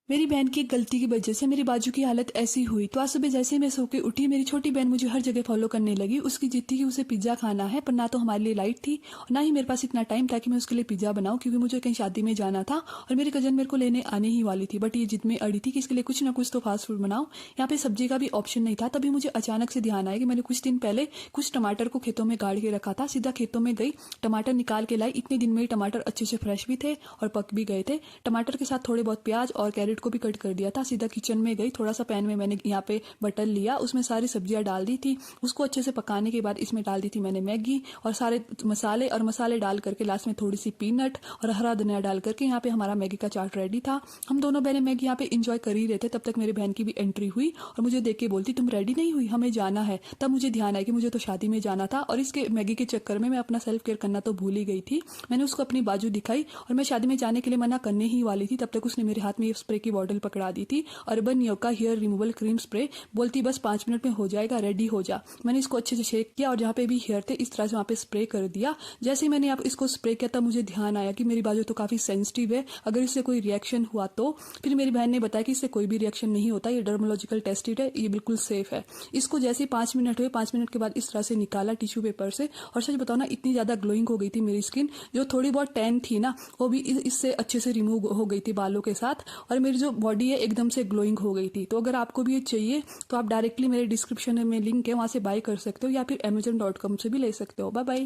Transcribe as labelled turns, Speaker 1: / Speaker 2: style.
Speaker 1: मेरी बहन की एक गलती की वजह से मेरी बाजू की हालत ऐसी हुई। तो आज सुबह जैसे ही मैं सो के उठी, मेरी छोटी बहन मुझे हर जगह फॉलो करने लगी। उसकी जिद थी कि उसे पिज्जा खाना है, पर ना तो हमारे लिए लाइट थी और ना ही मेरे पास इतना टाइम था कि मैं उसके लिए पिज्जा बनाऊं, क्योंकि मुझे कहीं शादी में जाना था और मेरी कजन मेरे को लेने आने ही वाली थी। बट ये जिद में अड़ी थी कि इसके लिए कुछ ना कुछ तो फास्ट फूड बनाओ। यहाँ पे सब्जी का भी ऑप्शन नहीं था। तभी मुझे अचानक से ध्यान आया कि मैंने कुछ दिन पहले कुछ टमाटर को खेतों में गाड़ के रखा था। सीधा खेतों में गई, टमाटर निकाल के लाई। इतने दिन में ही टमाटर अच्छे से फ्रेश भी थे और पक भी गए थे। टमाटर के साथ थोड़े बहुत प्याज और कैरेट को भी कट कर दिया था। सीधा किचन में गई, थोड़ा सा पैन में मैंने यहाँ पे बटर लिया, उसमें सारी सब्जियां डाल दी थी। उसको अच्छे से पकाने के बाद इसमें डाल दी थी मैंने मैगी और सारे मसाले डाल करके लास्ट में थोड़ी सी पीनट और हरा धनिया डाल करके यहाँ पे हमारा मैगी का चाट रेडी था। हम दोनों बहनें मैगी यहाँ पे इंजॉय कर ही रहे थे। तब तक मेरी बहन की भी एंट्री हुई और मुझे देख के बोलती, तुम रेडी नहीं हुई, हमें जाना है। तब मुझे ध्यान आया कि मुझे तो शादी में जाना था और इसके मैगी के चक्कर में मैं अपना सेल्फ केयर करना तो भूल ही गई थी। मैंने उसको अपनी बाजू दिखाई और मैं शादी में जाने के लिए मना करने ही वाली थी। तब तक उसने मेरे हाथ में ये स्प्रे की बॉटल पकड़ा दी थी, Urban Yoga hair removal cream spray. बोलती बस 5 मिनट में हो जाएगा, रेडी हो जा। मैंने इसको अच्छे से शेक किया और जहाँ पे भी हेयर थे इस तरह से वहाँ पे स्प्रे कर दिया। जैसे ही मैंने आप इसको स्प्रे किया तब मुझे ध्यान आया कि मेरी बाजू तो काफी सेंसिटिव है, अगर इससे कोई रिएक्शन हुआ तो। फिर मेरी बहन ने बताया कि इससे कोई भी रिएक्शन नहीं होता, ये डर्मोलॉजिकल टेस्टेड है, ये बिल्कुल सेफ है। इसको जैसे ही 5 मिनट हुए, 5 मिनट के बाद इस तरह से निकाला टिश्यू पेपर से, और सच बताओ ना, इतनी ज्यादा ग्लोइंग हो गई थी मेरी स्किन। जो थोड़ी बहुत टैन थी ना, वो भी इससे अच्छे से रिमूव हो गई थी बालों के साथ, और मेरी जो बॉडी है एकदम से ग्लोइंग हो गई थी। तो अगर आपको भी ये चाहिए तो आप डायरेक्टली मेरे डिस्क्रिप्शन में लिंक है, वहां से बाय कर सकते हो या फिर amazon.com से भी ले सकते हो। Bye bye.